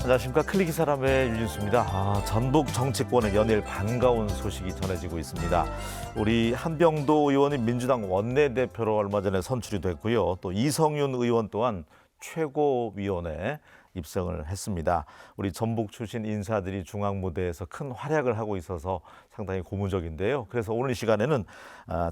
안녕하십니까. 클릭이 사람의 유진수입니다. 전북 정치권의 연일 반가운 소식이 전해지고 있습니다. 우리 한병도 의원이 민주당 원내대표로 얼마 전에 선출이 됐고요. 또 이성윤 의원 또한 최고위원에 입성을 했습니다. 우리 전북 출신 인사들이 중앙무대에서 큰 활약을 하고 있어서 상당히 고무적인데요. 그래서 오늘 이 시간에는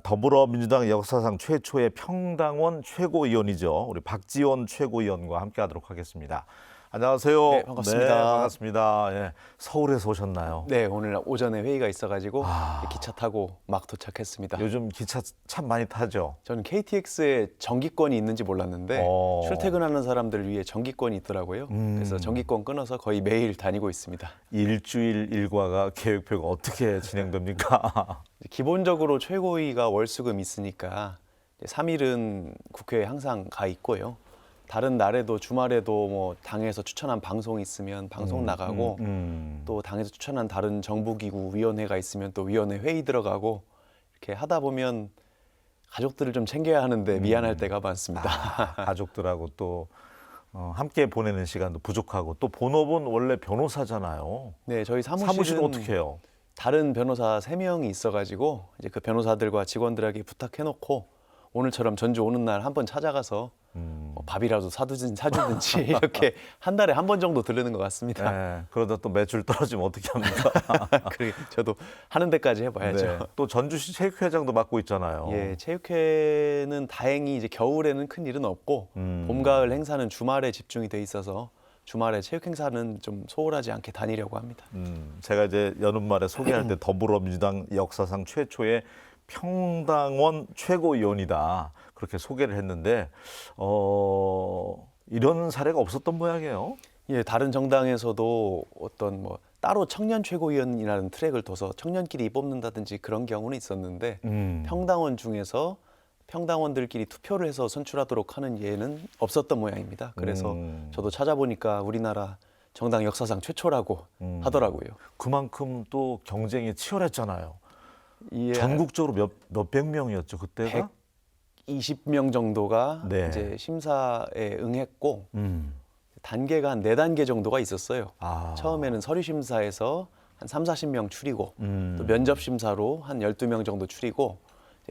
더불어민주당 역사상 최초의 평당원 최고위원이죠. 우리 박지원 최고위원과 함께하도록 하겠습니다. 안녕하세요. 네, 반갑습니다. 네, 반갑습니다. 예, 서울에서 오셨나요? 네, 오늘 오전에 회의가 있어가지고 기차 타고 막 도착했습니다. 요즘 기차 참 많이 타죠? 저는 KTX에 정기권이 있는지 몰랐는데 출퇴근하는 사람들을 위해 정기권이 있더라고요. 그래서 정기권 끊어서 거의 매일 다니고 있습니다. 일주일 일과가 계획표가 어떻게 진행됩니까? 기본적으로 최고위가 월수금 있으니까 3일은 국회에 항상 가 있고요. 다른 날에도 주말에도 뭐 당에서 추천한 방송이 있으면 방송 나가고 또 당에서 추천한 다른 정부기구 위원회가 있으면 또 위원회 회의 들어가고 이렇게 하다 보면 가족들을 좀 챙겨야 하는데 미안할 때가 많습니다. 가족들하고 또 함께 보내는 시간도 부족하고 또 본업은 원래 변호사잖아요. 네, 저희 사무실은 어떻게 해요? 다른 변호사 3명이 있어가지고 이제 그 변호사들과 직원들에게 부탁해놓고 오늘처럼 전주 오는 날 한번 찾아가서 뭐 밥이라도 사주든지 이렇게 한 달에 한 번 정도 들르는 것 같습니다. 네, 그러다 또 매출 떨어지면 어떻게 합니까? 그러게 저도 하는 데까지 해봐야죠. 네, 또 전주시 체육회장도 맡고 있잖아요. 예, 체육회는 다행히 이제 겨울에는 큰 일은 없고 봄, 가을 행사는 주말에 집중이 돼 있어서 주말에 체육 행사는 좀 소홀하지 않게 다니려고 합니다. 제가 이제 여름 말에 소개할 때 더불어민주당 역사상 최초의 평당원 최고위원이다 그렇게 소개를 했는데 이런 사례가 없었던 모양이에요. 예, 다른 정당에서도 어떤 뭐 따로 청년 최고위원이라는 트랙을 둬서 청년끼리 뽑는다든지 그런 경우는 있었는데 평당원 중에서 평당원들끼리 투표를 해서 선출하도록 하는 예는 없었던 모양입니다. 그래서 저도 찾아보니까 우리나라 정당 역사상 최초라고 하더라고요. 그만큼 또 경쟁이 치열했잖아요. 예, 전국적으로 몇백 명이었죠 그때가? 120명 정도가 네. 이제 심사에 응했고 단계가 한 4단계 정도가 있었어요. 처음에는 서류 심사에서 한 30-40명 추리고 또 면접 심사로 한 12명 정도 추리고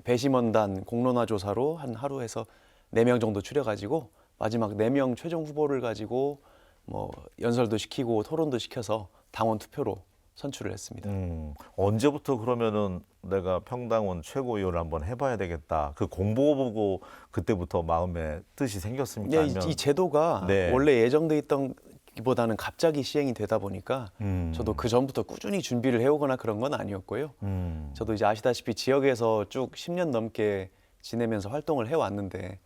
배심원단 공론화 조사로 한 하루에서 4명 정도 추려가지고 마지막 4명 최종 후보를 가지고 뭐 연설도 시키고 토론도 시켜서 당원 투표로 선출을 했습니다. 언제부터 그러면은 내가 평당원 최고위원을 한번 해봐야 되겠다. 그 공보 보고 그때부터 마음에 뜻이 생겼습니까? 네, 아니면... 이 제도가 네. 원래 예정돼 있던 보다는 갑자기 시행이 되다 보니까 저도 그 전부터 꾸준히 준비를 해오거나 그런 건 아니었고요. 저도 이제 아시다시피 지역에서 쭉 10년 넘게 지내면서 활동을 해왔는데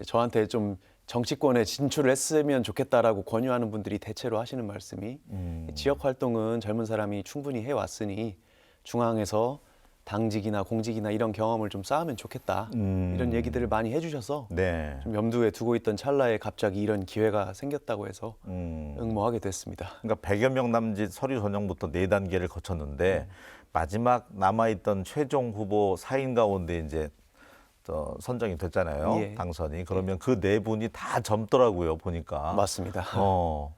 저한테 좀 정치권에 진출을 했으면 좋겠다라고 권유하는 분들이 대체로 하시는 말씀이 지역 활동은 젊은 사람이 충분히 해왔으니 중앙에서 당직이나 공직이나 이런 경험을 좀 쌓으면 좋겠다 이런 얘기들을 많이 해주셔서 네. 좀 염두에 두고 있던 찰나에 갑자기 이런 기회가 생겼다고 해서 응모하게 됐습니다. 그러니까 100여 명 남짓 서류 전형부터 4단계를 거쳤는데 마지막 남아있던 최종 후보 4인 가운데 이제 선정이 됐잖아요. 예. 당선이. 그러면 그 4분이 다 젊더라고요. 보니까. 맞습니다.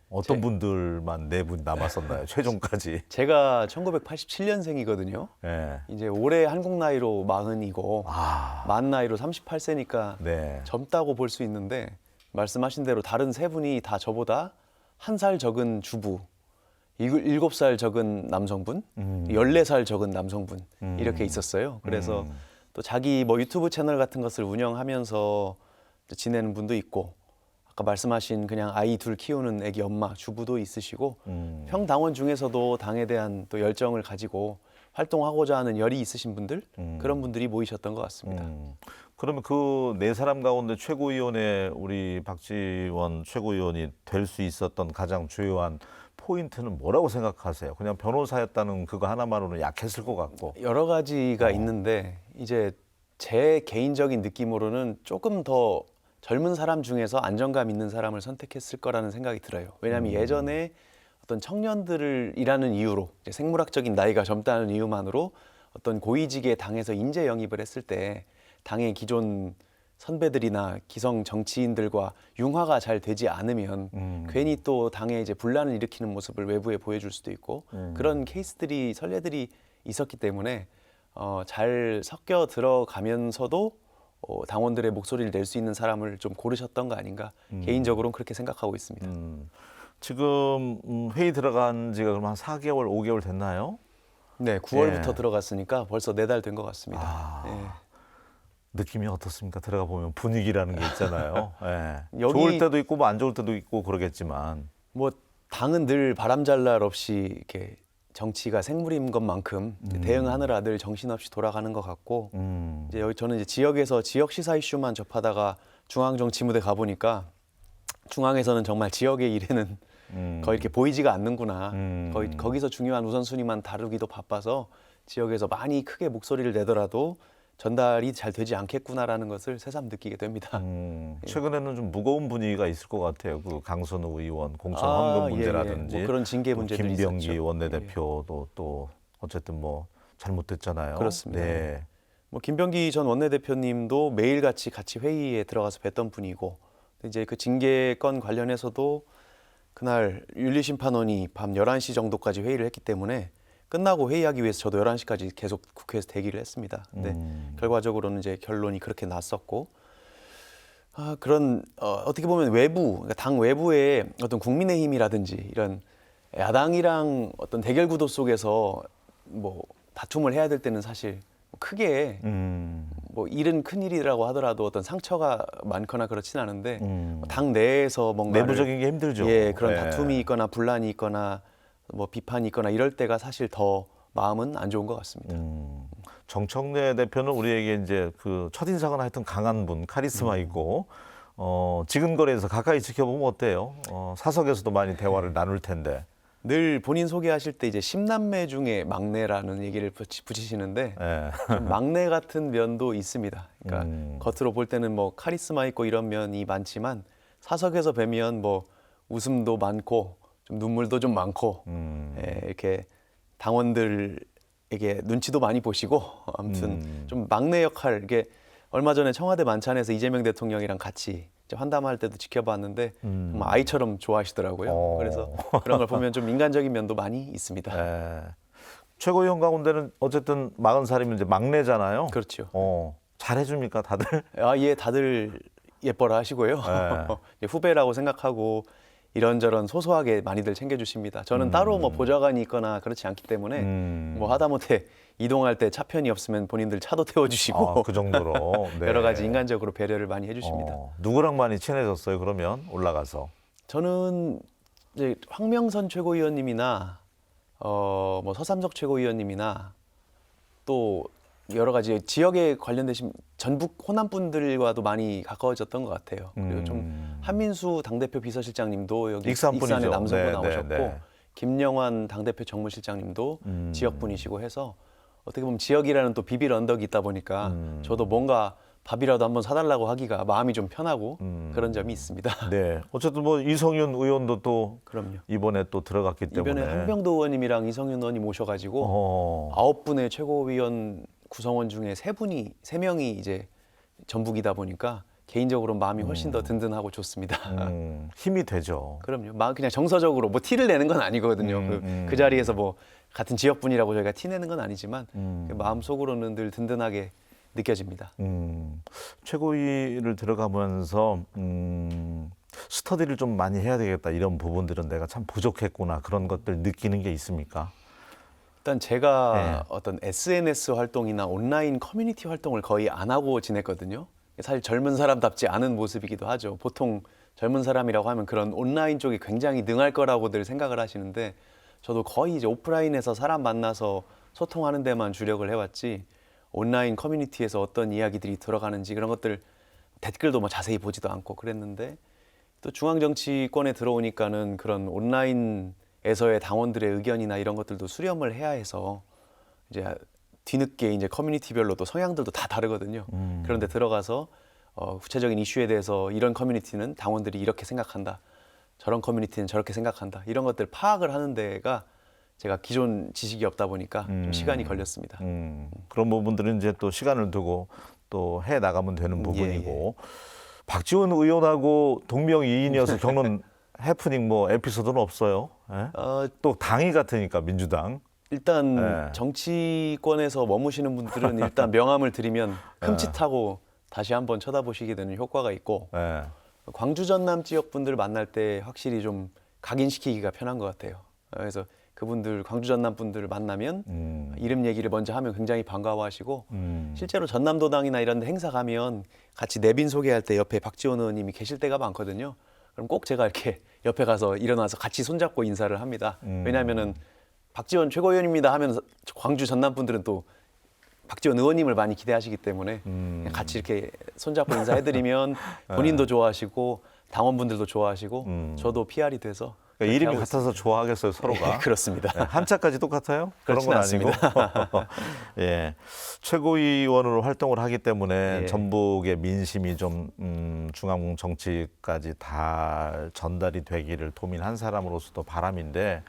어떤 분들만 4분이 남았었나요? 최종까지. 제가 1987년생이거든요. 네. 이제 올해 한국 나이로 40이고 만 나이로 38세니까 네. 젊다고 볼 수 있는데 말씀하신 대로 다른 3분이 다 저보다 1살 적은 주부, 7살 적은 남성분, 14살 적은 남성분 이렇게 있었어요. 그래서 또 자기 뭐 유튜브 채널 같은 것을 운영하면서 지내는 분도 있고 아까 말씀하신 그냥 아이 둘 키우는 애기 엄마 주부도 있으시고 평당원 중에서도 당에 대한 또 열정을 가지고 활동하고자 하는 열이 있으신 분들 그런 분들이 모이셨던 것 같습니다. 그러면 그 4사람 가운데 최고위원에 우리 박지원 최고위원이 될 수 있었던 가장 주요한 포인트는 뭐라고 생각하세요? 그냥 변호사였다는 그거 하나만으로는 약했을 것 같고. 여러 가지가 있는데 이제 제 개인적인 느낌으로는 조금 더 젊은 사람 중에서 안정감 있는 사람을 선택했을 거라는 생각이 들어요. 왜냐하면 예전에 어떤 청년들이라는 이유로 이제 생물학적인 나이가 젊다는 이유만으로 어떤 고위직의 당에서 인재 영입을 했을 때 당의 기존 선배들이나 기성 정치인들과 융화가 잘 되지 않으면 괜히 또 당에 이제 분란을 일으키는 모습을 외부에 보여줄 수도 있고 그런 케이스들이 선례들이 있었기 때문에 잘 섞여 들어가면서도 당원들의 목소리를 낼 수 있는 사람을 좀 고르셨던 거 아닌가 개인적으로는 그렇게 생각하고 있습니다. 지금 회의 들어간 지가 그럼 한 4개월, 5개월 됐나요? 네, 9월부터 예. 들어갔으니까 벌써 4달 된 것 같습니다. 아. 예. 느낌이 어떻습니까? 들어가 보면 분위기라는 게 있잖아요. 예. 여기- 좋을 때도 있고 뭐 안 좋을 때도 있고 그러겠지만. 뭐 당은 늘 바람잘날 없이 이렇게 정치가 생물인 것만큼 대응하느라 늘 정신없이 돌아가는 것 같고 이제 저는 이제 지역에서 지역 시사 이슈만 접하다가 중앙정치무대 가 보니까 중앙에서는 정말 지역의 일에는 거의 이렇게 보이지가 않는구나. 거기서 중요한 우선순위만 다루기도 바빠서 지역에서 많이 크게 목소리를 내더라도 전달이 잘 되지 않겠구나라는 것을 새삼 느끼게 됩니다. 최근에는 좀 무거운 분위기가 있을 것 같아요. 그 강선우 의원 공천 아, 헌금 예, 문제라든지 뭐 그런 징계 또 문제들이 김병기 있었죠. 원내대표도 또 어쨌든 뭐 잘못됐잖아요. 그렇습니다. 네. 뭐 김병기 전 원내대표님도 매일같이 같이 회의에 들어가서 뵀던 분이고 이제 그 징계건 관련해서도 그날 윤리심판원이 밤 11시 정도까지 회의를 했기 때문에 끝나고 회의하기 위해서 저도 11시까지 계속 국회에서 대기를 했습니다. 근데 결과적으로는 이제 결론이 그렇게 났었고 그런 어떻게 보면 외부, 그러니까 당 외부의 어떤 국민의힘이라든지 이런 야당이랑 어떤 대결 구도 속에서 뭐 다툼을 해야 될 때는 사실 크게 뭐 일은 큰 일이라고 하더라도 어떤 상처가 많거나 그렇진 않은데 당 내에서 뭔가 내부적인 게 힘들죠. 예, 그런 네. 다툼이 있거나 분란이 있거나 뭐 비판이 있거나 이럴 때가 사실 더 마음은 안 좋은 것 같습니다. 정청래 대표는 우리에게 이제 그 첫인상은 하여튼 강한 분, 카리스마 있고 지근거리에서 가까이 지켜보면 어때요? 사석에서도 많이 대화를 나눌 텐데. 늘 본인 소개하실 때 이제 10남매 중에 막내라는 얘기를 붙이시는데 예. 좀 막내 같은 면도 있습니다. 그러니까 겉으로 볼 때는 뭐 카리스마 있고 이런 면이 많지만 사석에서 뵈면 뭐 웃음도 많고 좀 눈물도 좀 많고 이렇게 당원들에게 눈치도 많이 보시고 아무튼 좀 막내 역할 이게 얼마 전에 청와대 만찬에서 이재명 대통령이랑 같이 이제 환담할 때도 지켜봤는데 정말 아이처럼 좋아하시더라고요. 그래서 그런 걸 보면 좀 인간적인 면도 많이 있습니다. 예. 최고위원 가운데는 어쨌든 40살이면 이제 막내잖아요. 그렇죠. 잘해줍니까 다들? 예, 다들 예뻐라 하시고요. 이제 후배라고 생각하고 이런저런 소소하게 많이들 챙겨주십니다. 저는 따로 뭐 보좌관이 있거나 그렇지 않기 때문에 뭐 하다못해 이동할 때 차 편이 없으면 본인들 차도 태워주시고 그 정도로. 네. 여러 가지 인간적으로 배려를 많이 해주십니다. 누구랑 많이 친해졌어요? 그러면 올라가서. 저는 이제 황명선 최고위원님이나 뭐 서삼석 최고위원님이나 또 여러 가지 지역에 관련되신 전북 호남 분들과도 많이 가까워졌던 것 같아요. 그리고 좀 한민수 당대표 비서실장님도 여기 익산분이죠. 익산에 남성분 네, 나오셨고 네, 네. 김영환 당대표 정무실장님도 지역 분이시고 해서 어떻게 보면 지역이라는 또 비빌 언덕이 있다 보니까 저도 뭔가 밥이라도 한번 사달라고 하기가 마음이 좀 편하고 그런 점이 있습니다. 네. 어쨌든 뭐 이성윤 의원도 또 그럼요. 이번에 또 들어갔기 때문에. 이번에 한병도 의원님이랑 이성윤 의원님 모셔가지고 9분의 최고위원 구성원 중에 3명이 이제 전북이다 보니까 개인적으로 마음이 훨씬 더 든든하고 좋습니다. 힘이 되죠. 그럼요. 그냥 정서적으로 뭐 티를 내는 건 아니거든요. 그 자리에서 뭐 같은 지역분이라고 저희가 티 내는 건 아니지만 마음 속으로는 늘 든든하게 느껴집니다. 최고위를 들어가면서 스터디를 좀 많이 해야 되겠다 이런 부분들은 내가 참 부족했구나 그런 것들 느끼는 게 있습니까? 일단 제가 네. 어떤 SNS 활동이나 온라인 커뮤니티 활동을 거의 안 하고 지냈거든요. 사실 젊은 사람답지 않은 모습이기도 하죠. 보통 젊은 사람이라고 하면 그런 온라인 쪽이 굉장히 능할 거라고들 생각을 하시는데 저도 거의 이제 오프라인에서 사람 만나서 소통하는 데만 주력을 해왔지 온라인 커뮤니티에서 어떤 이야기들이 들어가는지 그런 것들 댓글도 뭐 자세히 보지도 않고 그랬는데 또 중앙정치권에 들어오니까는 그런 온라인에서의 당원들의 의견이나 이런 것들도 수렴을 해야 해서 이제 뒤늦게 이제 커뮤니티별로 또 성향들도 다 다르거든요. 그런데 들어가서 구체적인 이슈에 대해서 이런 커뮤니티는 당원들이 이렇게 생각한다. 저런 커뮤니티는 저렇게 생각한다. 이런 것들 파악을 하는 데가 제가 기존 지식이 없다 보니까 좀 시간이 걸렸습니다. 그런 부분들은 이제 또 시간을 두고 또 해 나가면 되는 부분이고 박지원 의원하고 동명이인이어서 겪는 해프닝 뭐 에피소드는 없어요? 예? 또 당이 같으니까 민주당. 일단 네. 정치권에서 머무시는 분들은 일단 명함을 드리면 흠칫하고 다시 한번 쳐다보시게 되는 효과가 있고 예. 광주 전남 지역 분들 만날 때 확실히 좀 각인시키기가 편한 것 같아요. 그래서 그분들 광주 전남 분들을 만나면 이름 얘기를 먼저 하면 굉장히 반가워하시고 실제로 전남도당이나 이런 데 행사 가면 같이 내빈 소개할 때 옆에 박지원 의원님이 계실 때가 많거든요. 그럼 꼭 제가 이렇게 옆에 가서 일어나서 같이 손잡고 인사를 합니다. 왜냐하면은 박지원 최고위원입니다 하면서 광주 전남 분들은 또 박지원 의원님을 많이 기대하시기 때문에 같이 이렇게 손잡고 인사해드리면 본인도 좋아하시고 당원분들도 좋아하시고 저도 PR이 돼서 그러니까 이름이 하고 같아서 좋아하겠어요, 서로가. 그렇습니다. 예, 한자까지 똑같아요? 그런 건 아니고. 예. 최고위원으로 활동을 하기 때문에 예. 전북의 민심이 좀 중앙 정치까지 다 전달이 되기를 도민한 사람으로서도 바람인데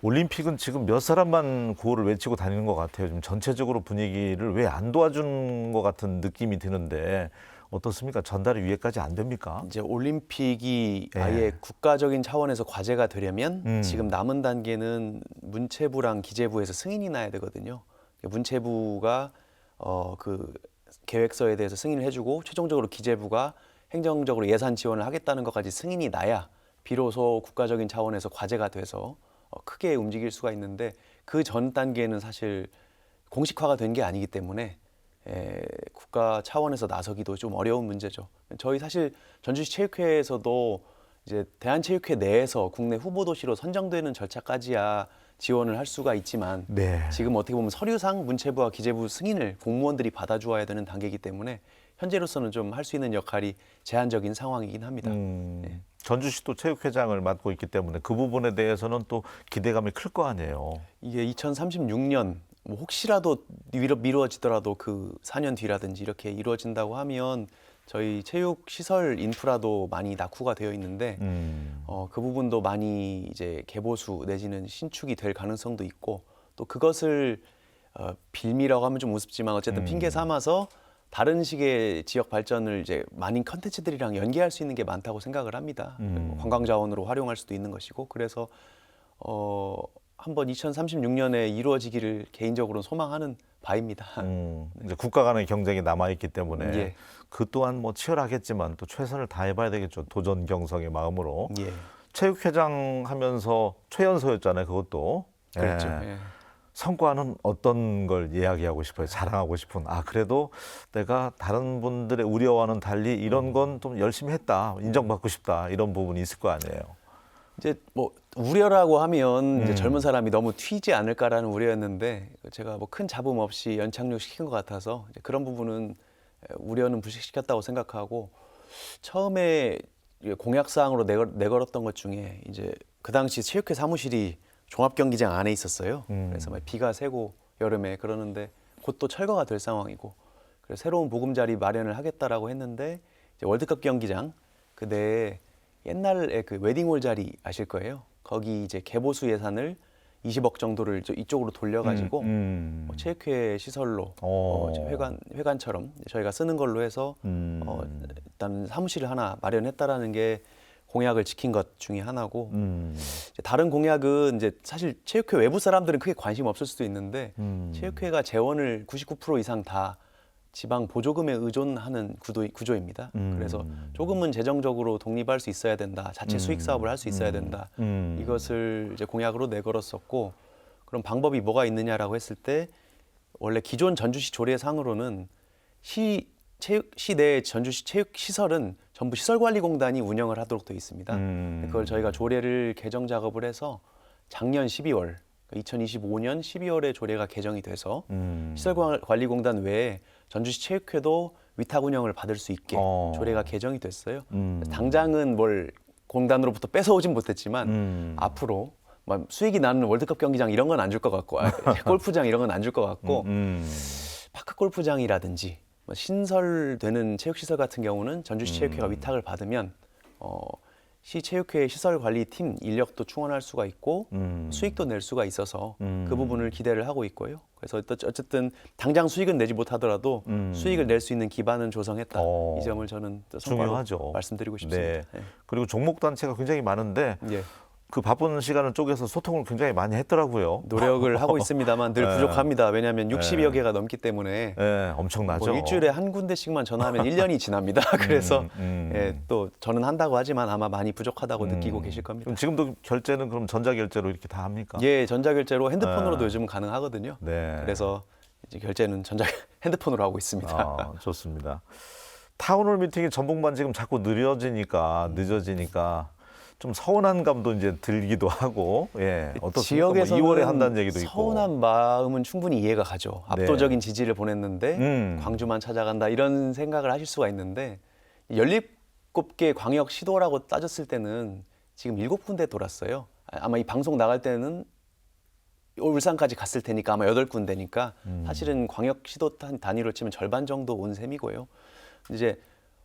올림픽은 지금 몇 사람만 구호를 외치고 다니는 것 같아요. 지금 전체적으로 분위기를 왜 안 도와주는 것 같은 느낌이 드는데 어떻습니까? 전달이 위에까지 안 됩니까? 이제 올림픽이 예. 아예 국가적인 차원에서 과제가 되려면 지금 남은 단계는 문체부랑 기재부에서 승인이 나야 되거든요. 문체부가 그 계획서에 대해서 승인을 해주고 최종적으로 기재부가 행정적으로 예산 지원을 하겠다는 것까지 승인이 나야 비로소 국가적인 차원에서 과제가 돼서 크게 움직일 수가 있는데 그 전 단계는 사실 공식화가 된 게 아니기 때문에 국가 차원에서 나서기도 좀 어려운 문제죠. 저희 사실 전주시 체육회에서도 이제 대한체육회 내에서 국내 후보 도시로 선정되는 절차까지야 지원을 할 수가 있지만 네. 지금 어떻게 보면 서류상 문체부와 기재부 승인을 공무원들이 받아주어야 되는 단계이기 때문에 현재로서는 좀 할 수 있는 역할이 제한적인 상황이긴 합니다. 네. 전주시도 체육회장을 맡고 있기 때문에 그 부분에 대해서는 또 기대감이 클 거 아니에요. 이게 2036년 뭐 혹시라도 미뤄지더라도 그 4년 뒤라든지 이렇게 이루어진다고 하면 저희 체육 시설 인프라도 많이 낙후가 되어 있는데 그 부분도 많이 이제 개보수 내지는 신축이 될 가능성도 있고 또 그것을 빌미라고 하면 좀 우습지만 어쨌든 핑계 삼아서 다른 식의 지역 발전을 이제 많은 컨텐츠들이랑 연계할 수 있는 게 많다고 생각을 합니다. 관광 자원으로 활용할 수도 있는 것이고 그래서 한번 2036년에 이루어지기를 개인적으로 소망하는 바입니다. 이제 국가 간의 경쟁이 남아 있기 때문에 예. 그 또한 뭐 치열하겠지만 또 최선을 다해봐야 되겠죠. 도전 경성의 마음으로. 예. 체육회장 하면서 최연소였잖아요. 그것도. 그렇죠. 예. 예. 성과는 어떤 걸 이야기하고 싶어요? 자랑하고 싶은. 그래도 내가 다른 분들의 우려와는 달리 이런 건 좀 열심히 했다. 인정받고 싶다. 이런 부분이 있을 거 아니에요. 이제 뭐 우려라고 하면 이제 젊은 사람이 너무 튀지 않을까라는 우려였는데 제가 뭐 큰 잡음 없이 연착륙 시킨 것 같아서 이제 그런 부분은 우려는 불식시켰다고 생각하고 처음에 공약 사항으로 내걸었던 것 중에 이제 그 당시 체육회 사무실이 종합경기장 안에 있었어요. 그래서 막 비가 새고 여름에 그러는데 곧 또 철거가 될 상황이고 그래서 새로운 보금자리 마련을 하겠다라고 했는데 이제 월드컵 경기장 그 내에 옛날에 그 웨딩홀 자리 아실 거예요. 거기 이제 개보수 예산을 20억 정도를 이쪽으로 돌려가지고 뭐 체육회 시설로 회관처럼 저희가 쓰는 걸로 해서 일단 사무실을 하나 마련했다라는 게 공약을 지킨 것 중에 하나고 이제 다른 공약은 이제 사실 체육회 외부 사람들은 크게 관심 없을 수도 있는데 체육회가 재원을 99% 이상 다 지방 보조금에 의존하는 구조입니다. 그래서 조금은 재정적으로 독립할 수 있어야 된다. 자체 수익 사업을 할 수 있어야 된다. 이것을 이제 공약으로 내걸었었고 그럼 방법이 뭐가 있느냐라고 했을 때 원래 기존 전주시 조례상으로는 시내 전주시 체육시설은 전부 시설관리공단이 운영을 하도록 되어 있습니다. 그걸 저희가 조례를 개정 작업을 해서 작년 12월 2025년 12월에 조례가 개정이 돼서 시설관리공단 외에 전주시 체육회도 위탁 운영을 받을 수 있게 조례가 개정이 됐어요. 당장은 뭘 공단으로부터 뺏어오진 못했지만 앞으로 수익이 나는 월드컵 경기장 이런 건 안 줄 것 같고 골프장 이런 건 안 줄 것 같고 파크 골프장이라든지 신설되는 체육시설 같은 경우는 전주시 체육회가 위탁을 받으면 시체육회 시설관리팀 인력도 충원할 수가 있고 수익도 낼 수가 있어서 그 부분을 기대를 하고 있고요. 그래서 어쨌든 당장 수익은 내지 못하더라도 수익을 낼 수 있는 기반은 조성했다. 이 점을 저는 또 성과로 중요하죠. 말씀드리고 싶습니다. 네. 네. 그리고 종목 단체가 굉장히 많은데 예. 그 바쁜 시간을 쪼개서 소통을 굉장히 많이 했더라고요. 노력을 하고 있습니다만 늘 네. 부족합니다. 왜냐하면 60여 개가 넘기 때문에 네, 엄청나죠. 뭐 일주일에 한 군데씩만 전화하면 1년이 지납니다. 그래서 예, 또 저는 한다고 하지만 아마 많이 부족하다고 느끼고 계실 겁니다. 그럼 지금도 결제는 그럼 전자결제로 이렇게 다 합니까? 예, 전자결제로 핸드폰으로도 요즘은 가능하거든요. 네. 그래서 이제 결제는 핸드폰으로 하고 있습니다. 아, 좋습니다. 타운홀 미팅이 전북만 지금 자꾸 늦어지니까 좀 서운한 감도 이제 들기도 하고, 예, 어떻습니까? 지역에서는 2월에 한다는 얘기도 있고. 서운한 마음은 충분히 이해가 가죠. 네. 압도적인 지지를 보냈는데 광주만 찾아간다 이런 생각을 하실 수가 있는데 17개 광역 시도라고 따졌을 때는 지금 7군데 돌았어요. 아마 이 방송 나갈 때는 울산까지 갔을 테니까 아마 8군데니까 사실은 광역 시도 단위로 치면 절반 정도 온 셈이고요. 이제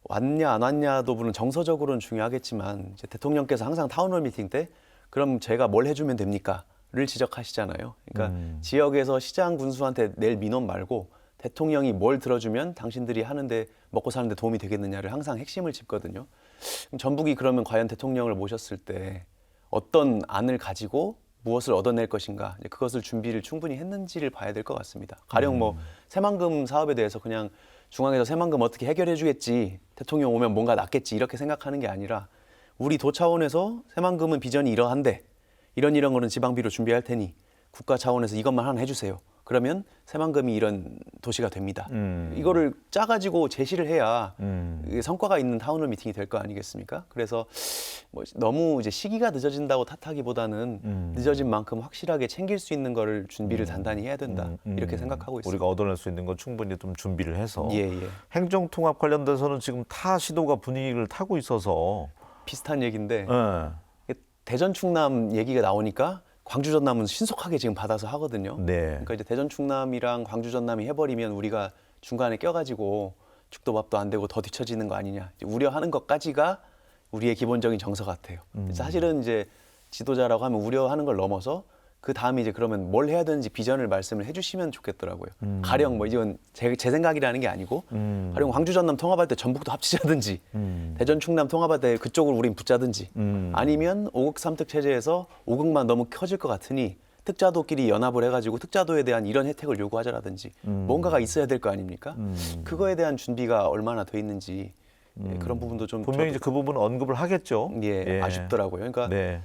왔냐 안 왔냐도 물론 정서적으로는 중요하겠지만 이제 대통령께서 항상 타운홀 미팅 때 그럼 제가 뭘 해주면 됩니까?를 지적하시잖아요. 그러니까 지역에서 시장 군수한테 낼 민원 말고 대통령이 뭘 들어주면 당신들이 하는데 먹고 사는데 도움이 되겠느냐를 항상 핵심을 짚거든요. 그럼 전북이 그러면 과연 대통령을 모셨을 때 어떤 안을 가지고 무엇을 얻어낼 것인가 이제 그것을 준비를 충분히 했는지를 봐야 될 것 같습니다. 가령 뭐 새만금 사업에 대해서 그냥 중앙에서 새만금 어떻게 해결해 주겠지 대통령 오면 뭔가 낫겠지 이렇게 생각하는 게 아니라 우리 도 차원에서 새만금은 비전이 이러한데 이런 거는 지방비로 준비할 테니 국가 차원에서 이것만 하나 해주세요. 그러면 새만금이 이런 도시가 됩니다. 이거를 짜가지고 제시를 해야 이게 성과가 있는 타운홀 미팅이 될 거 아니겠습니까? 그래서 뭐 너무 이제 시기가 늦어진다고 탓하기보다는 늦어진 만큼 확실하게 챙길 수 있는 거를 준비를 단단히 해야 된다 이렇게 생각하고 있습니다. 우리가 얻어낼 수 있는 건 충분히 좀 준비를 해서 예. 행정통합 관련돼서는 지금 타 시도가 분위기를 타고 있어서 비슷한 얘기인데 예. 대전 충남 얘기가 나오니까 광주 전남은 신속하게 지금 받아서 하거든요. 네. 그러니까 이제 대전 충남이랑 광주 전남이 해버리면 우리가 중간에 껴가지고 죽도밥도 안 되고 더 뒤처지는 거 아니냐 이제 우려하는 것까지가 우리의 기본적인 정서 같아요. 사실은 이제 지도자라고 하면 우려하는 걸 넘어서 그 다음에 이제 그러면 뭘 해야 되는지 비전을 말씀을 해주시면 좋겠더라고요. 가령 뭐 이건 제 생각이라는 게 아니고 가령 광주 전남 통합할 때 전북도 합치자든지 대전 충남 통합할 때 그쪽을 우린 붙자든지 아니면 5극 3특 체제에서 5극만 너무 커질 것 같으니 특자도끼리 연합을 해가지고 특자도에 대한 이런 혜택을 요구하자라든지 뭔가가 있어야 될 거 아닙니까? 그거에 대한 준비가 얼마나 돼 있는지 그런 부분도 좀 분명히 이제 그 부분은 언급을 하겠죠. 예, 아쉽더라고요. 그러니까 네.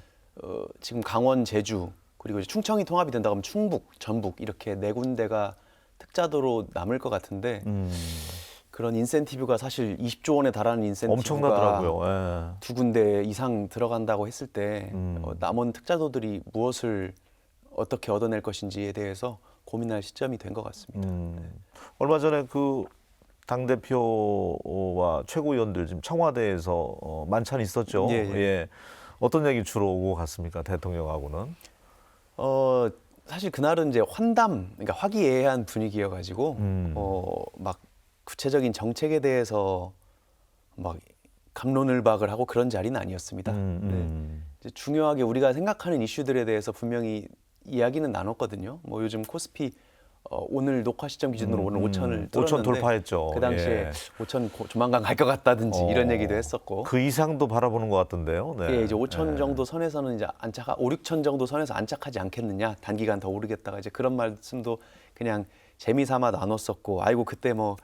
지금 강원, 제주 그리고 이제 충청이 통합이 된다 그러면 충북, 전북 이렇게 4군데가 특자도로 남을 것 같은데 그런 인센티브가 사실 20조 원에 달하는 인센티브가 엄청나더라고요. 예. 2군데 이상 들어간다고 했을 때 남은 특자도들이 무엇을 어떻게 얻어낼 것인지에 대해서 고민할 시점이 된 것 같습니다. 얼마 전에 그 당대표와 최고위원들 지금 청와대에서 만찬이 있었죠. 예. 어떤 얘기 주로 오고 갔습니까? 대통령하고는. 사실 그날은 이제 환담, 그러니까 화기애애한 분위기여가지고 막 구체적인 정책에 대해서 막 갑론을박을 하고 그런 자리는 아니었습니다. 네. 이제 중요하게 우리가 생각하는 이슈들에 대해서 분명히 이야기는 나눴거든요. 뭐 요즘 코스피 오늘 녹화 시점 기준으로 오늘 5천을 뚫었는데 5천 돌파했죠. 그 당시에 5천 조만간 갈 것 같다든지 이런 얘기도 했었고 그 이상도 바라보는 것 같던데요. 네. 예, 이제 5천 정도 선에서는 이제 5, 6천 정도 선에서 안착하지 않겠느냐 단기간 더 오르겠다가 이제 그런 말씀도 그냥 재미삼아 나눴었고 아이고 그때 뭐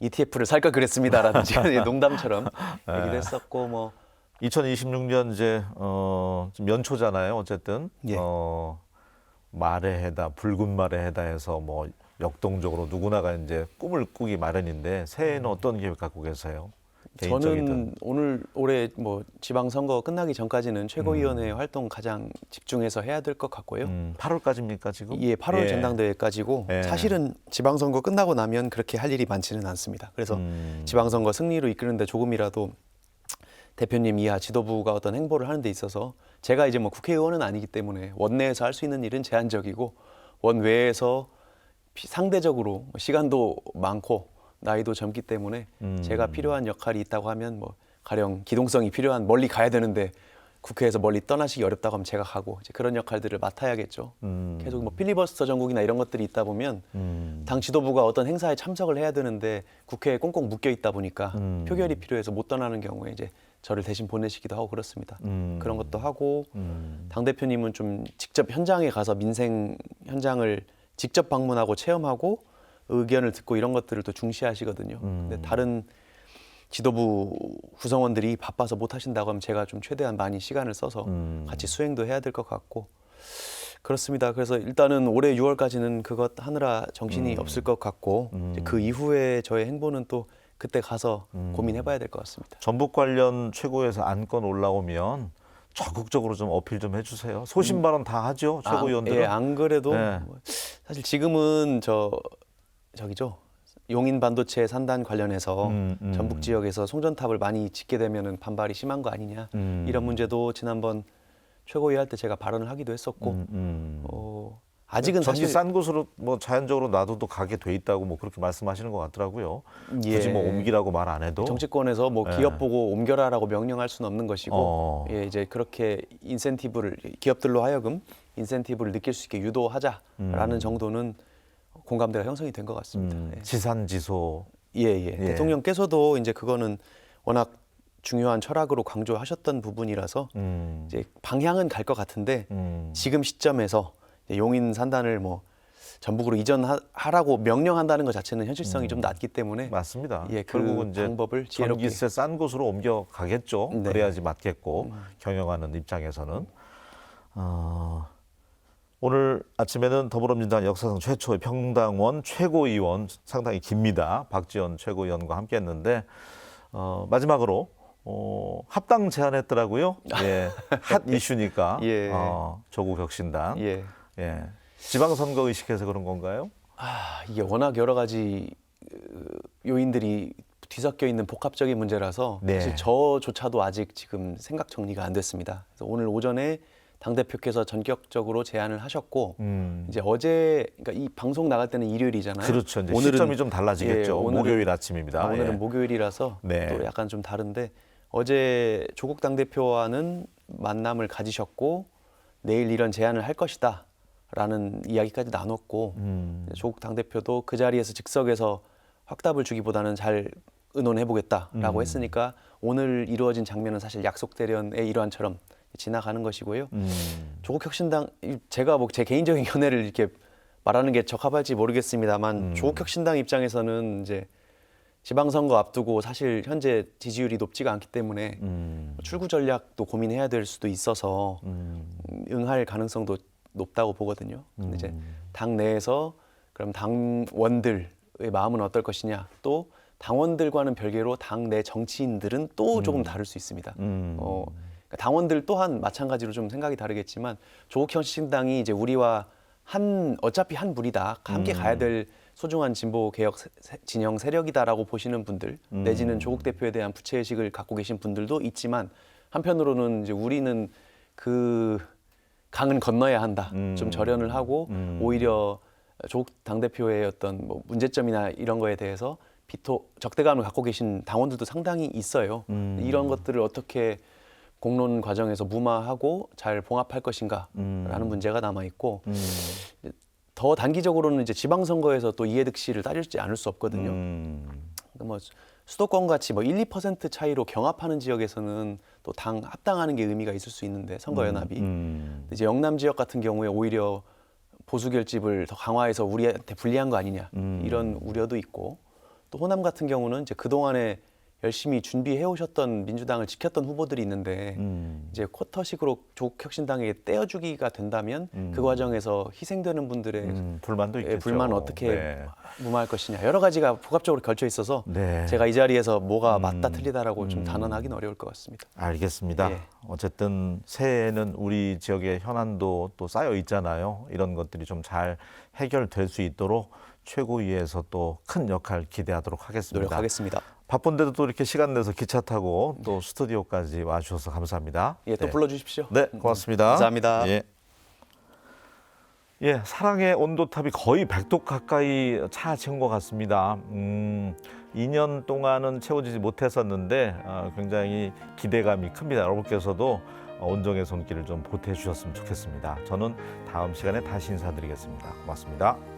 ETF를 살 걸 그랬습니다라든지 농담처럼 얘기도 했었고 뭐 2026년 이제 지금 연초잖아요. 어쨌든 예. 말의 해다, 붉은 말의 해다 해서 뭐 역동적으로 누구나가 이제 꿈을 꾸기 마련인데 새해에는 어떤 계획 갖고 계세요? 개인적이든. 저는 올해 뭐 지방선거 끝나기 전까지는 최고위원회 활동 가장 집중해서 해야 될 것 같고요. 8월까지입니까 지금? 예, 8월 전당대회까지고 예. 사실은 지방선거 끝나고 나면 그렇게 할 일이 많지는 않습니다. 그래서 지방선거 승리로 이끄는데 조금이라도 대표님 이하 지도부가 어떤 행보를 하는 데 있어서 제가 이제 뭐 국회의원은 아니기 때문에 원내에서 할 수 있는 일은 제한적이고 원외에서 상대적으로 시간도 많고 나이도 젊기 때문에 제가 필요한 역할이 있다고 하면 뭐 가령 기동성이 필요한 멀리 가야 되는데 국회에서 멀리 떠나시기 어렵다고 하면 제가 가고 이제 그런 역할들을 맡아야겠죠. 계속 뭐 필리버스터 전국이나 이런 것들이 있다 보면 당 지도부가 어떤 행사에 참석을 해야 되는데 국회에 꽁꽁 묶여 있다 보니까 표결이 필요해서 못 떠나는 경우에 이제 저를 대신 보내시기도 하고 그렇습니다. 그런 것도 하고 당 대표님은 좀 직접 현장에 가서 민생 현장을 직접 방문하고 체험하고 의견을 듣고 이런 것들을 또 중시하시거든요. 근데 다른 지도부 구성원들이 바빠서 못 하신다고 하면 제가 좀 최대한 많이 시간을 써서 같이 수행도 해야 될 것 같고 그렇습니다. 그래서 일단은 올해 6월까지는 그것 하느라 정신이 없을 것 같고 이제 그 이후에 저의 행보는 또 그때 가서 고민해봐야 될 것 같습니다. 전북 관련 최고위에서 안건 올라오면 적극적으로 좀 어필 좀 해주세요. 소신 발언 다 하죠, 최고위원들은. 예, 안 그래도 네. 사실 지금은 저기죠. 용인 반도체 산단 관련해서 전북 지역에서 송전탑을 많이 짓게 되면은 반발이 심한 거 아니냐 이런 문제도 지난번 최고위 할 때 제가 발언을 하기도 했었고 아직은 전기 사실 싼 곳으로 뭐 자연적으로 놔둬도 가게 돼 있다고 뭐 그렇게 말씀하시는 것 같더라고요. 예. 굳이 뭐 옮기라고 말 안 해도. 정치권에서 뭐 예. 기업 보고 옮겨라라고 명령할 수는 없는 것이고 예, 이제 그렇게 인센티브를 기업들로 하여금 인센티브를 느낄 수 있게 유도하자라는 정도는 공감대가 형성이 된 것 같습니다. 예. 지산지소. 예. 대통령께서도 이제 그거는 워낙 중요한 철학으로 강조하셨던 부분이라서 이제 방향은 갈 것 같은데 지금 시점에서 이제 용인 산단을 뭐 전북으로 이전하라고 명령한다는 것 자체는 현실성이 좀 낮기 때문에 맞습니다. 예, 그 결국은 이제 방법을 지혜롭게 전기세 싼 곳으로 옮겨 가겠죠. 네. 그래야지 맞겠고 경영하는 입장에서는. 오늘 아침에는 더불어민주당 역사상 최초의 평당원 최고위원 상당히 깁니다. 박지원 최고위원과 함께했는데 마지막으로 합당 제안했더라고요. 예, 핫 이슈니까 예. 조국 혁신당. 예. 예. 지방선거 의식해서 그런 건가요? 이게 워낙 여러 가지 요인들이 뒤섞여 있는 복합적인 문제라서 네. 사실 저조차도 아직 지금 생각 정리가 안 됐습니다. 그래서 오늘 오전에 당 대표께서 전격적으로 제안을 하셨고 이제 어제 그러니까 이 방송 나갈 때는 일요일이잖아요. 그렇죠. 이제 오늘은 시점이 좀 달라지겠죠. 오늘은- 목요일 아침입니다. 오늘은 예. 목요일이라서 네. 또 약간 좀 다른데 어제 조국 당 대표와는 만남을 가지셨고 내일 이런 제안을 할 것이다라는 이야기까지 나눴고 조국 당 대표도 그 자리에서 즉석에서 확답을 주기보다는 잘 의논해 보겠다라고 했으니까 오늘 이루어진 장면은 사실 약속 대련의 일환처럼 지나가는 것이고요. 조국 혁신당 제가 뭐 제 개인적인 견해를 이렇게 말하는 게 적합할지 모르겠습니다만 조국 혁신당 입장에서는 이제 지방선거 앞두고 사실 현재 지지율이 높지가 않기 때문에 출구 전략도 고민해야 될 수도 있어서 응할 가능성도 높다고 보거든요. 근데 이제 당 내에서 그럼 당원들의 마음은 어떨 것이냐, 또 당원들과는 별개로 당 내 정치인들은 또 조금 다를 수 있습니다. 그러니까 당원들 또한 마찬가지로 좀 생각이 다르겠지만 조국 혁신당이 이제 우리와 어차피 한 무리다, 함께 가야 될 소중한 진보 개혁 진영 세력이다라고 보시는 분들 내지는 조국 대표에 대한 부채의식을 갖고 계신 분들도 있지만 한편으로는 이제 우리는 그 강은 건너야 한다. 좀 절연을 하고 오히려 조국 당대표의 어떤 뭐 문제점이나 이런 거에 대해서 적대감을 갖고 계신 당원들도 상당히 있어요. 이런 것들을 어떻게 공론 과정에서 무마하고 잘 봉합할 것인가라는 문제가 남아 있고 더 단기적으로는 이제 지방선거에서 또 이해득실을 따질지 않을 수 없거든요. 그러니까 뭐 수도권 같이 뭐 1, 2% 차이로 경합하는 지역에서는 또 당 합당하는 게 의미가 있을 수 있는데 선거 연합이 이제 영남 지역 같은 경우에 오히려 보수 결집을 더 강화해서 우리한테 불리한 거 아니냐 이런 우려도 있고 또 호남 같은 경우는 이제 그 동안에 열심히 준비해 오셨던 민주당을 지켰던 후보들이 있는데 이제 쿼터식으로 조국 혁신당에게 떼어주기가 된다면 그 과정에서 희생되는 분들의 불만도 있겠죠. 불만을 어떻게 네. 무마할 것이냐 여러 가지가 복합적으로 걸쳐 있어서 네. 제가 이 자리에서 뭐가 맞다 틀리다라고 좀 단언하기는 어려울 것 같습니다. 알겠습니다. 예. 어쨌든 새해에는 우리 지역의 현안도 또 쌓여 있잖아요. 이런 것들이 좀 잘 해결될 수 있도록 최고위에서 또 큰 역할 기대하도록 하겠습니다. 노력하겠습니다. 바쁜데도 또 이렇게 시간 내서 기차 타고 또 스튜디오까지 와주셔서 감사합니다. 예, 또 네. 불러주십시오. 네, 고맙습니다. 감사합니다. 예. 예, 사랑의 온도탑이 거의 100도 가까이 차친 것 같습니다. 2년 동안은 채워지지 못했었는데 굉장히 기대감이 큽니다. 여러분께서도 온정의 손길을 좀 보태주셨으면 좋겠습니다. 저는 다음 시간에 다시 인사드리겠습니다. 고맙습니다.